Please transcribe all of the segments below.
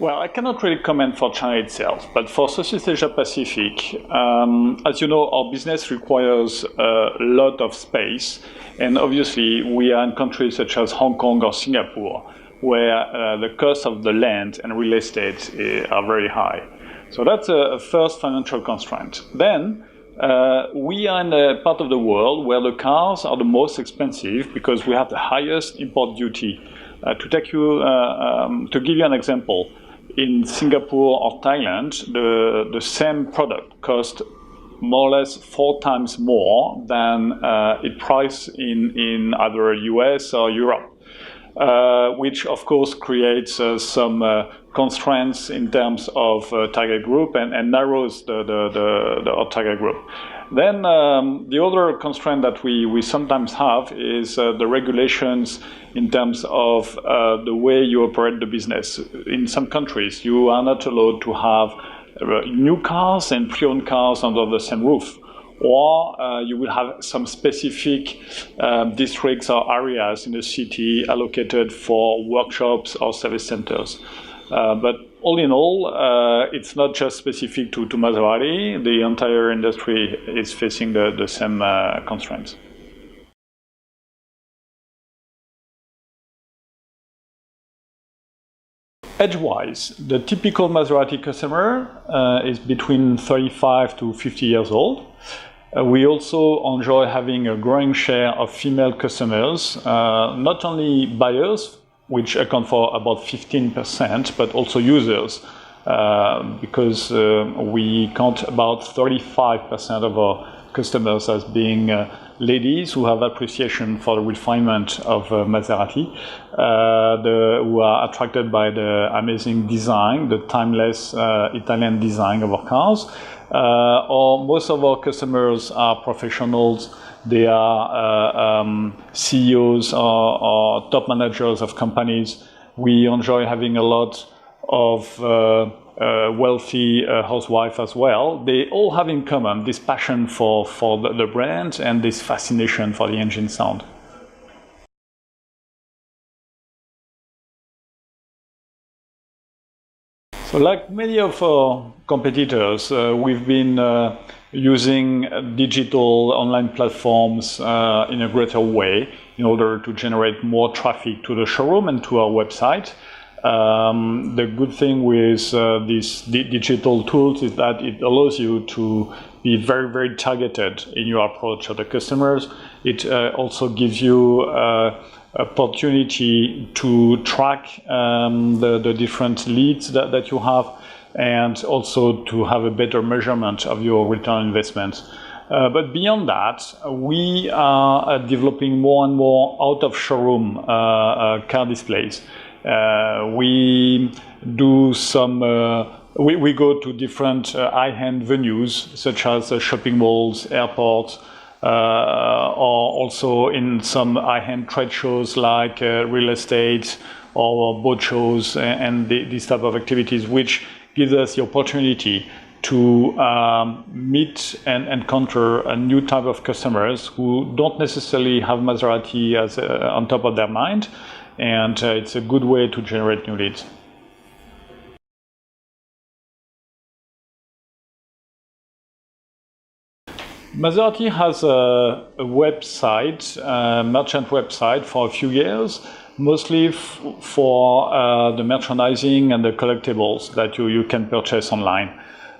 Well, I cannot really comment for China itself, but for Southeast Asia Pacific, as you know, our business requires a lot of space, and obviously we are in countries such as Hong Kong or Singapore, where the cost of the land and real estate are very high. So that's a first financial constraint. Then we are in a part of the world where the cars are the most expensive because we have the highest import duty. To give you an example, in Singapore or Thailand, the same product costs more or less 4 times more than it priced in either US or Europe, which of course creates some constraints in terms of target group and narrows our target group. Then the other constraint that we sometimes have is the regulations in terms of the way you operate the business. In some countries, you are not allowed to have new cars and pre-owned cars under the same roof. Or you will have some specific districts or areas in the city allocated for workshops or service centers. But all in all, it's not just specific to Maserati. The entire industry is facing the same constraints. Age-wise, the typical Maserati customer is between 35 to 50 years old. We also enjoy having a growing share of female customers, not only buyers, which account for about 15%, but also users, because we count about 35% of our customers as being ladies who have appreciation for the refinement of Maserati, who are attracted by the amazing design, the timeless Italian design of our cars. Or most of our customers are professionals. They are CEOs or top managers of companies. We enjoy having a lot of wealthy housewives as well. They all have in common this passion for the brand and this fascination for the engine sound. So like many of our competitors, we've been using digital online platforms in a greater way in order to generate more traffic to the showroom and to our website. The good thing with these digital tools is that it allows you to be very, very targeted in your approach to the customers. It also gives you opportunity to track the different leads that you have, and also to have a better measurement of your return on investment. But beyond that, we are developing more and more out-of-showroom car displays. We do some. We go to different high-end venues, such as shopping malls, airports, or also in some high-end trade shows like real estate or boat shows and these type of activities, which gives us the opportunity to meet and encounter a new type of customers who don't necessarily have Maserati as on top of their mind, and it's a good way to generate new leads. Maserati has a website, merchant website, for a few years, mostly for the merchandising and the collectibles that you can purchase online.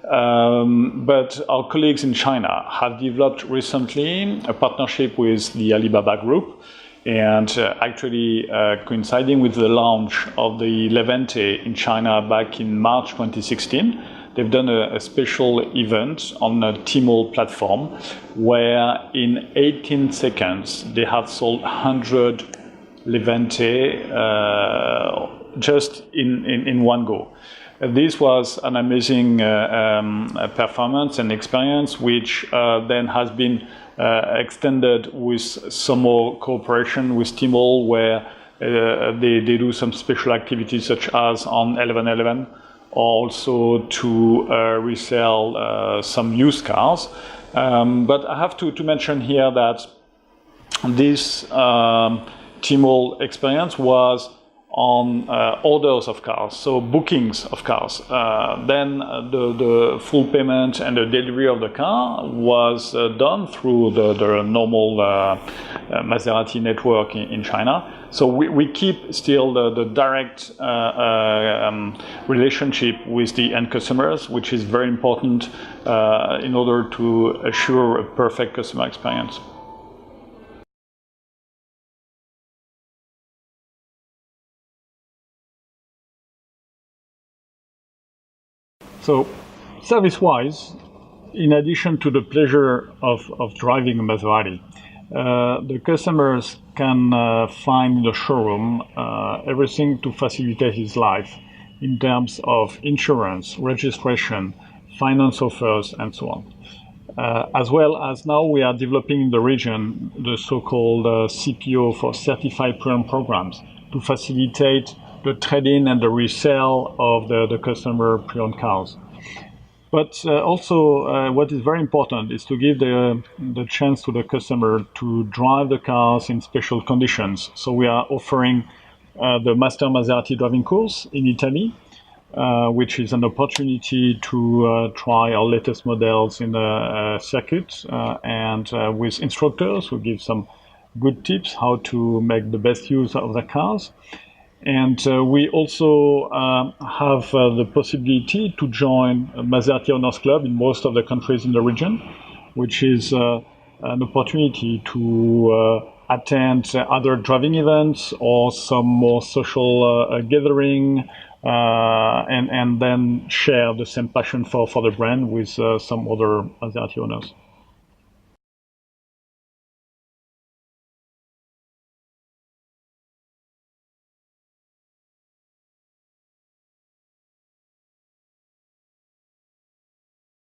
But our colleagues in China have developed recently a partnership with the Alibaba Group, and actually coinciding with the launch of the Levante in China back in March 2016, they've done a special event on a Tmall platform where in 18 seconds they have sold 100 Levante just in one go. This was an amazing performance and experience, which then has been extended with some more cooperation with Tmall, where they do some special activities such as on 11/11, also to resell some used cars. But I have to mention here that this Tmall experience was on orders of cars, so bookings of cars. Then the full payment and the delivery of the car was done through the normal Maserati network in China. So we keep still the direct relationship with the end customers, which is very important in order to assure a perfect customer experience. So, service-wise, in addition to the pleasure of driving a Maserati, the customers can find in the showroom everything to facilitate his life in terms of insurance, registration, finance offers, and so on. As well as now we are developing in the region the so-called CPO for Certified Pre-Owned programs to facilitate the trade-in and the resale of the customer pre-owned cars. But also what is very important is to give the chance to the customer to drive the cars in special conditions. So we are offering the Master Maserati driving course in Italy, which is an opportunity to try our latest models in the circuit and with instructors who give some good tips how to make the best use of the cars. And we also have the possibility to join a Maserati Owners Club in most of the countries in the region, which is an opportunity to attend other driving events or some more social gathering and then share the same passion for the brand with some other Maserati owners.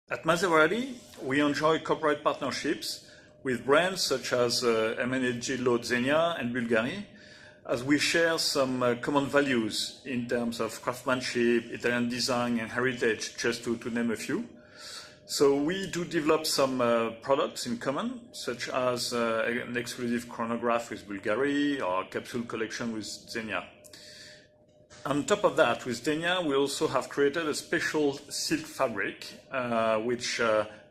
At Maserati, we enjoy corporate partnerships with brands such as Hermenegildo Zegna and Bulgari, as we share some common values in terms of craftsmanship, Italian design and heritage, just to name a few. So we do develop some products in common, such as an exclusive chronograph with Bulgari or a capsule collection with Zegna. On top of that, with Zegna, we also have created a special silk fabric, which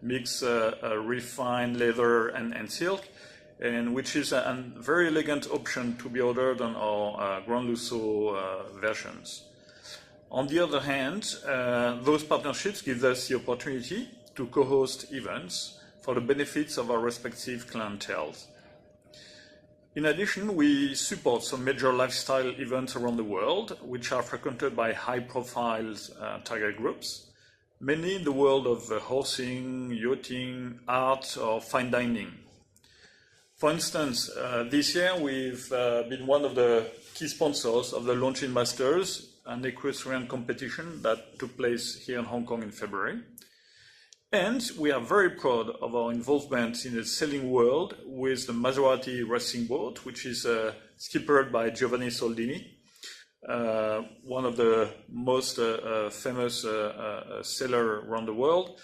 mix refined leather and silk, and which is a very elegant option to be ordered on our Grand Lusso versions. On the other hand, those partnerships give us the opportunity to co-host events for the benefits of our respective clienteles. In addition, we support some major lifestyle events around the world, which are frequented by high-profile target groups, mainly in the world of horsing, yachting, art, or fine dining. For instance, this year we've been one of the key sponsors of the Longines Masters, an equestrian competition that took place here in Hong Kong in February. And we are very proud of our involvement in the sailing world with the Maserati racing boat, which is skippered by Giovanni Soldini, one of the most famous sailors around the world,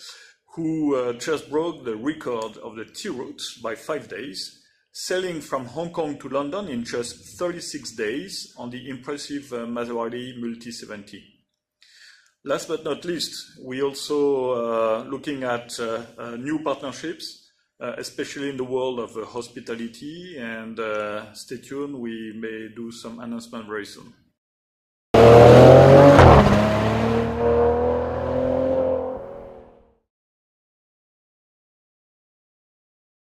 who just broke the record of the tea route by 5 days, sailing from Hong Kong to London in just 36 days on the impressive Maserati Multi 70. Last but not least, we also looking at new partnerships, especially in the world of hospitality, and stay tuned, we may do some announcement very soon.